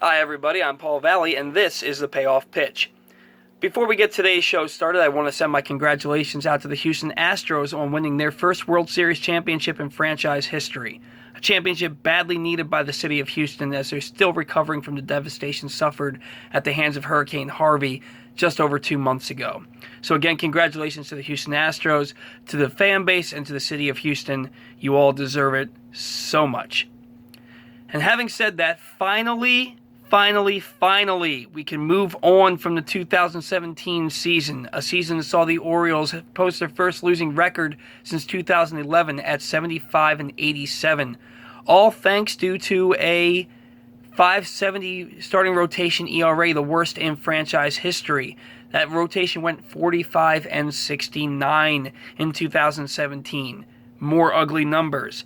Hi everybody, I'm Paul Valle, and this is the Payoff Pitch. Before we get today's show started, I want to send my congratulations out to the Houston Astros on winning their first World Series championship in franchise history. A championship badly needed by the city of Houston as they're still recovering from the devastation suffered at the hands of Hurricane Harvey just over 2 months ago. So again, congratulations to the Houston Astros, to the fan base, and to the city of Houston. You all deserve it so much. And having said that, finally, we can move on from the 2017 season, a season that saw the Orioles post their first losing record since 2011 at 75-87, all thanks due to a 5.70 starting rotation ERA, the worst in franchise history. That rotation went 45-69 in 2017. More ugly numbers.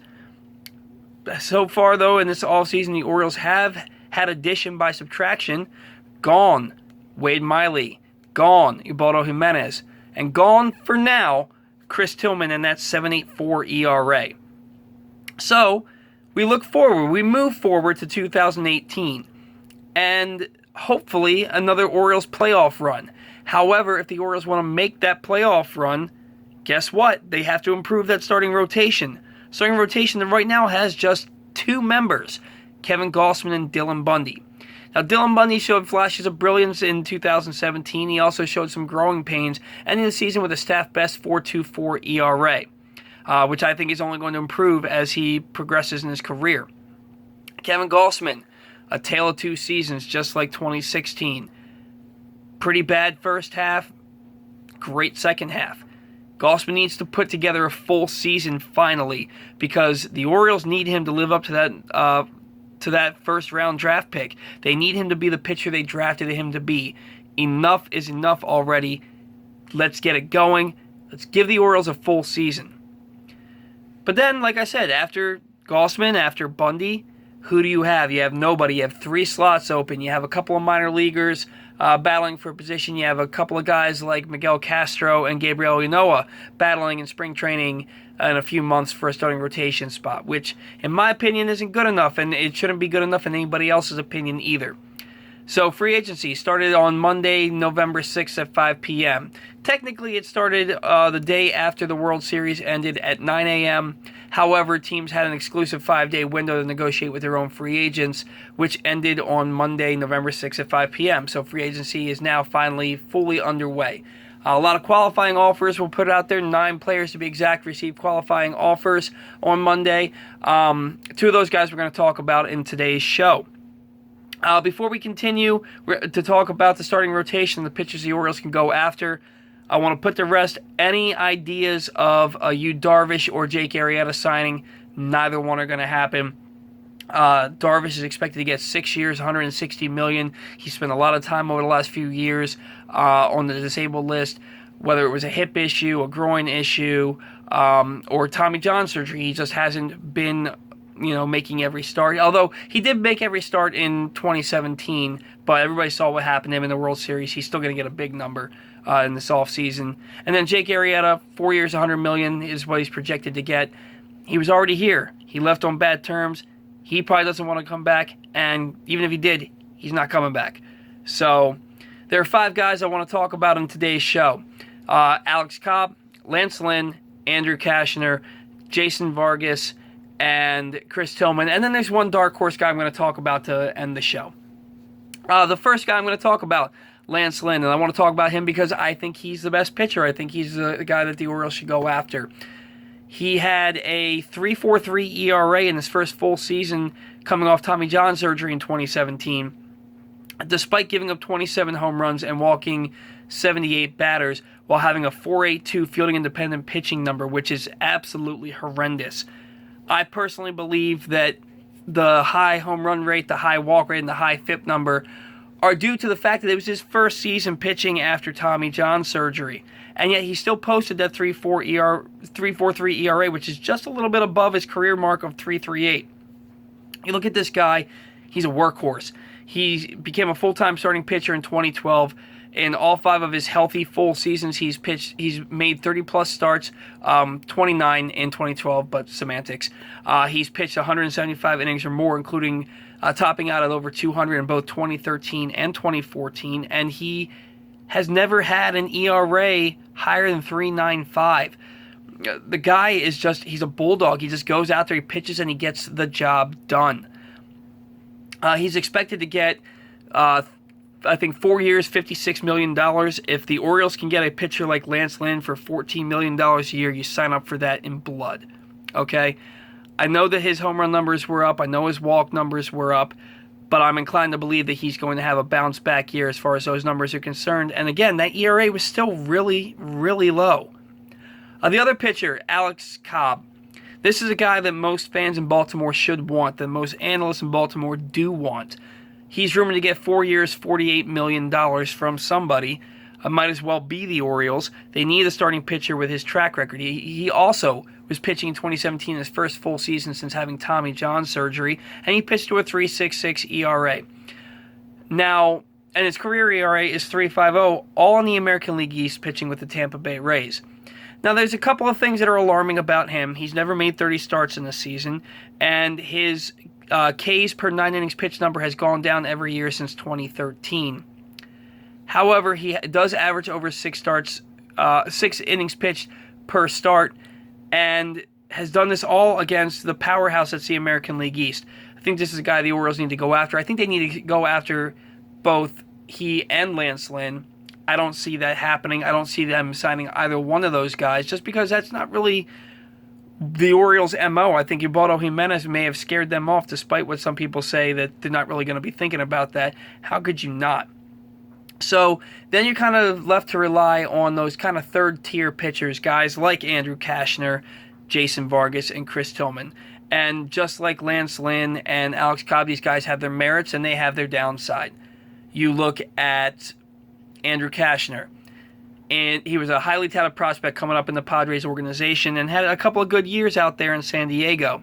So far, though, in this offseason, the Orioles have had addition by subtraction. Gone Wade Miley, gone Ubaldo Jimenez, and gone for now Chris Tillman and that 7.84 ERA. So we look forward, we move forward to 2018, and hopefully another Orioles playoff run. However, if the Orioles want to make that playoff run, guess what? They have to improve that starting rotation. Starting rotation that right now has just two members, Kevin Gausman and Dylan Bundy. Now, Dylan Bundy showed flashes of brilliance in 2017. He also showed some growing pains, ending the season with a staff best 4.24 ERA, which I think is only going to improve as he progresses in his career. Kevin Gausman, a tale of two seasons, just like 2016. Pretty bad first half, great second half. Gausman needs to put together a full season finally, because the Orioles need him to live up to that first-round draft pick. They need him to be the pitcher they drafted him to be. Enough is enough already. Let's get it going. Let's give the Orioles a full season. But then, like I said, after Gausman, after Bundy, who do you have? You have nobody. You have three slots open. You have a couple of minor leaguers battling for a position. You have a couple of guys like Miguel Castro and Gabriel Ynoa battling in spring training in a few months for a starting rotation spot, which, in my opinion, isn't good enough, and it shouldn't be good enough in anybody else's opinion either. So free agency started on Monday, November 6th at 5 p.m. Technically, it started the day after the World Series ended at 9 a.m. However, teams had an exclusive 5-day window to negotiate with their own free agents, which ended on Monday, November 6th at 5 p.m. So free agency is now finally fully underway. A lot of qualifying offers were put out there. 9 players, to be exact, received qualifying offers on Monday. 2 of those guys we're going to talk about in today's show. Before we continue to talk about the starting rotation, the pitchers the Orioles can go after, I want to put to rest any ideas of a Yu Darvish or Jake Arrieta signing. Neither one are going to happen. Darvish is expected to get 6 years, $160 million. He spent a lot of time over the last few years on the disabled list, whether it was a hip issue, a groin issue, or Tommy John surgery. He just hasn't been making every start. Although he did make every start in 2017, but everybody saw what happened to him in the World Series. He's still going to get a big number in this offseason. And then Jake Arrieta, 4 years, $100 million is what he's projected to get. He was already here. He left on bad terms. He probably doesn't want to come back, and even if he did, he's not coming back. So there are 5 guys I want to talk about in today's show. Alex Cobb, Lance Lynn, Andrew Kashner, Jason Vargas, and Chris Tillman. And then there's one dark horse guy I'm going to talk about to end the show. The first guy I'm going to talk about, Lance Lynn, and I want to talk about him because I think he's the best pitcher. I think he's the guy that the Orioles should go after. He had a 3.43 ERA in his first full season coming off Tommy John surgery in 2017. Despite giving up 27 home runs and walking 78 batters while having a 4.82 fielding independent pitching number, which is absolutely horrendous. I personally believe that the high home run rate, the high walk rate, and the high FIP number are due to the fact that it was his first season pitching after Tommy John surgery. And yet he still posted that 3.43 ERA, which is just a little bit above his career mark of 3.38. You look at this guy, he's a workhorse. He became a full-time starting pitcher in 2012. In all 5 of his healthy full seasons, he's made 30-plus starts, 29 in 2012, but semantics. He's pitched 175 innings or more, including topping out at over 200 in both 2013 and 2014, and he has never had an ERA higher than 3.95. The guy is he's a bulldog. He just goes out there, he pitches, and he gets the job done. He's expected to get, I think, 4 years, $56 million. If the Orioles can get a pitcher like Lance Lynn for $14 million a year, you sign up for that in blood. Okay? I know that his home run numbers were up. I know his walk numbers were up. But I'm inclined to believe that he's going to have a bounce-back year as far as those numbers are concerned. And again, that ERA was still really, really low. The other pitcher, Alex Cobb. This is a guy that most fans in Baltimore should want, that most analysts in Baltimore do want. He's rumored to get 4 years, $48 million from somebody. Might as well be the Orioles. They need a starting pitcher with his track record. He also was pitching in 2017, his first full season since having Tommy John surgery, and he pitched to a 3.66 ERA. Now, and his career ERA is 3.50, all in the American League East, pitching with the Tampa Bay Rays. Now, there's a couple of things that are alarming about him. He's never made 30 starts in the season, and his Ks per 9 innings pitched number has gone down every year since 2013. However, he does average over 6 innings pitched per start, and has done this all against the powerhouse that's the American League East. I think this is a guy the Orioles need to go after. I think they need to go after both he and Lance Lynn. I don't see that happening. I don't see them signing either one of those guys, just because that's not really the Orioles' MO. I think Ubaldo Jimenez may have scared them off, despite what some people say that they're not really going to be thinking about that. How could you not? So then you're kind of left to rely on those kind of third-tier pitchers, guys like Andrew Cashner, Jason Vargas, and Chris Tillman. And just like Lance Lynn and Alex Cobb, these guys have their merits and they have their downside. You look at Andrew Cashner, and he was a highly touted prospect coming up in the Padres organization and had a couple of good years out there in San Diego.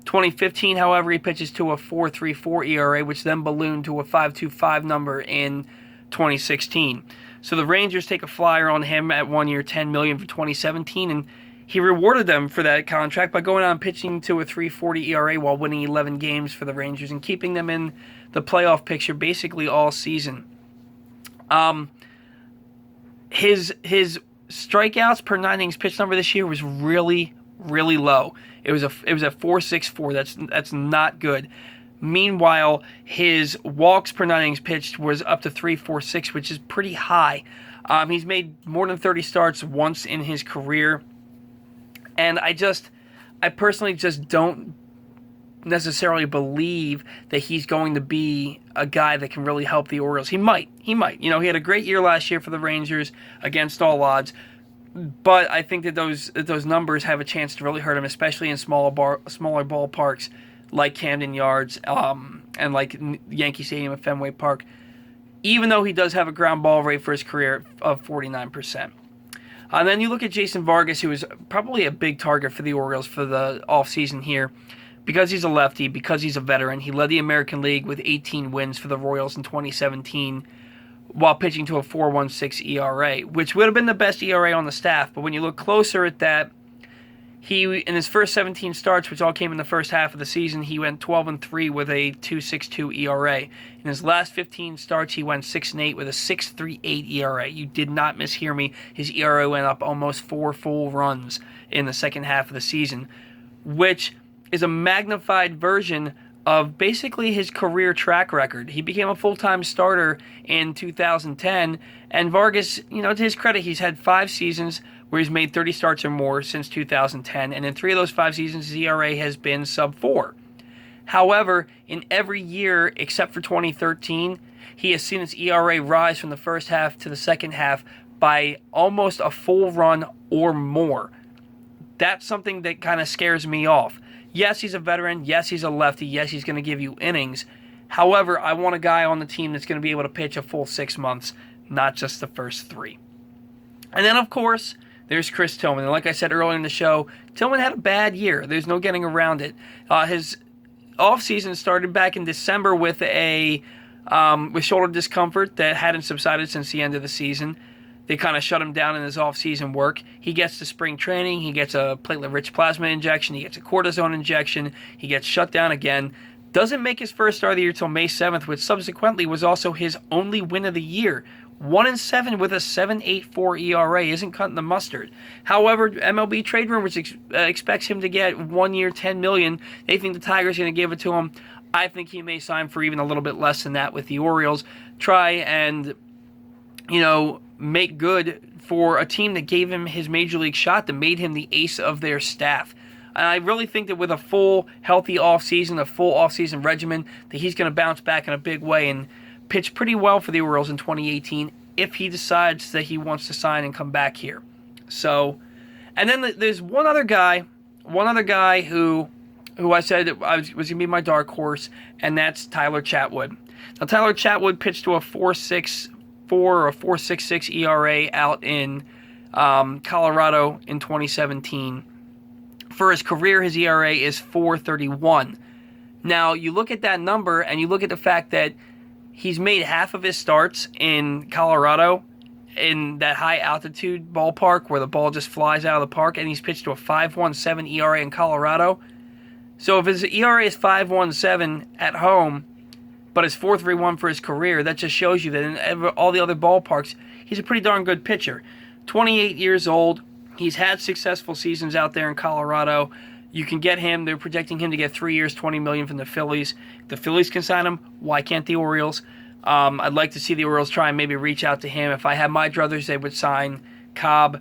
2015, however, he pitches to a 4.34 ERA, which then ballooned to a 5.25 number in 2016. So the Rangers take a flyer on him at 1 year, $10 million for 2017, and he rewarded them for that contract by going out and pitching to a 3.40 ERA while winning 11 games for the Rangers and keeping them in the playoff picture basically all season. His strikeouts per 9 innings pitched number this year was really, really low. It was a 4.64. That's not good. Meanwhile, his walks per 9 innings pitched was up to 3.46, which is pretty high. He's made more than 30 starts once in his career, and I personally just don't necessarily believe that he's going to be a guy that can really help the Orioles. He might. You know, he had a great year last year for the Rangers against all odds, but I think that those numbers have a chance to really hurt him, especially in smaller ballparks like Camden Yards and like Yankee Stadium at Fenway Park, even though he does have a ground ball rate for his career of 49%. And then you look at Jason Vargas, who is probably a big target for the Orioles for the offseason here, because he's a lefty, because he's a veteran. He led the American League with 18 wins for the Royals in 2017 while pitching to a 4.16 ERA, which would have been the best ERA on the staff. But when you look closer at that, he, in his first 17 starts, which all came in the first half of the season, he went 12-3 with a 2.62 ERA. In his last 15 starts, he went 6-8 with a 6.38 ERA. You did not mishear me. His ERA went up almost 4 full runs in the second half of the season, which is a magnified version of basically his career track record. He became a full-time starter in 2010, and Vargas, you know, to his credit, he's had 5 seasons where he's made 30 starts or more since 2010, and in 3 of those 5 seasons, his ERA has been sub-4. However, in every year except for 2013, he has seen his ERA rise from the first half to the second half by almost a full run or more. That's something that kind of scares me off. Yes, he's a veteran. Yes, he's a lefty. Yes, he's going to give you innings. However, I want a guy on the team that's going to be able to pitch a full 6 months, not just the first 3. And then, of course, there's Chris Tillman. And like I said earlier in the show, Tillman had a bad year. There's no getting around it. His offseason started back in December with with shoulder discomfort that hadn't subsided since the end of the season. They kind of shut him down in his off-season work. He gets to spring training. He gets a platelet-rich plasma injection. He gets a cortisone injection. He gets shut down again. Doesn't make his first start of the year till May 7th, which subsequently was also his only win of the year. 1-7 with a 7.84 ERA isn't cutting the mustard. However, MLB Trade Rumors expects him to get 1 year, $10 million. They think the Tigers are going to give it to him. I think he may sign for even a little bit less than that with the Orioles. Try and, make good for a team that gave him his major league shot, that made him the ace of their staff. And I really think that with a full, healthy offseason, a full offseason regimen, that he's going to bounce back in a big way and pitch pretty well for the Orioles in 2018 if he decides that he wants to sign and come back here. So, and then there's one other guy who I said was going to be my dark horse, and that's Tyler Chatwood. Now, Tyler Chatwood pitched to a 4.64 or a 4.66 ERA out in Colorado in 2017. For his career, his ERA is 4.31. Now, you look at that number, and you look at the fact that he's made half of his starts in Colorado in that high-altitude ballpark where the ball just flies out of the park, and he's pitched to a 5.17 ERA in Colorado. So if his ERA is 5.17 at home, but it's 4.31 for his career, that just shows you that in all the other ballparks, he's a pretty darn good pitcher. 28 years old. He's had successful seasons out there in Colorado. You can get him. They're projecting him to get 3 years, $20 million from the Phillies. If the Phillies can sign him, why can't the Orioles? I'd like to see the Orioles try and maybe reach out to him. If I had my druthers, they would sign Cobb,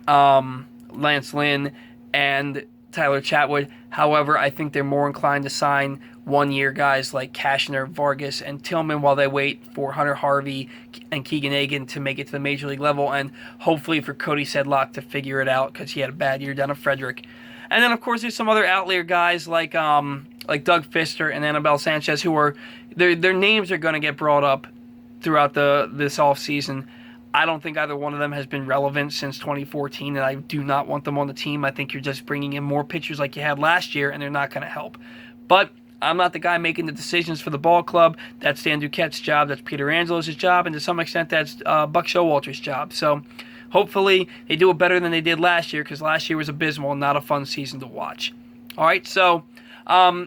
Lance Lynn, and Tyler Chatwood. However, I think they're more inclined to sign one-year guys like Cashner, Vargas, and Tillman while they wait for Hunter Harvey and Keegan Egan to make it to the major league level, and hopefully for Cody Sedlock to figure it out because he had a bad year down at Frederick. And then, of course, there's some other outlier guys like Doug Fister and Anibal Sanchez who are their names are going to get brought up throughout this offseason. I don't think either one of them has been relevant since 2014, and I do not want them on the team. I think you're just bringing in more pitchers like you had last year, and they're not going to help. But I'm not the guy making the decisions for the ball club. That's Dan Duquette's job. That's Peter Angelo's job. And to some extent, that's Buck Showalter's job. So hopefully they do it better than they did last year, because last year was abysmal and not a fun season to watch. All right, so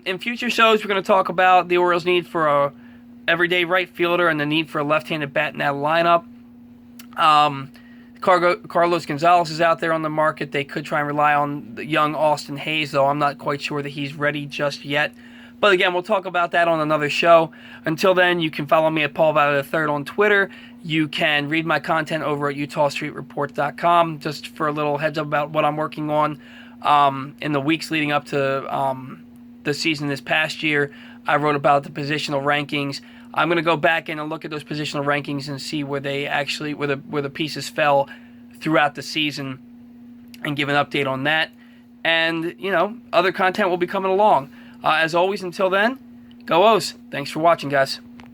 in future shows, we're going to talk about the Orioles' need for a everyday right fielder and the need for a left-handed bat in that lineup. Carlos Gonzalez is out there on the market. They could try and rely on the young Austin Hayes, though I'm not quite sure that he's ready just yet. But again, we'll talk about that on another show. Until then, you can follow me at Paul Valle III on Twitter. You can read my content over at UtahStreetReport.com, just for a little heads up about what I'm working on in the weeks leading up to the season this past year. I wrote about the positional rankings. I'm going to go back in and look at those positional rankings and see where they actually where the pieces fell throughout the season and give an update on that. And, other content will be coming along. As always, until then, go O's. Thanks for watching, guys.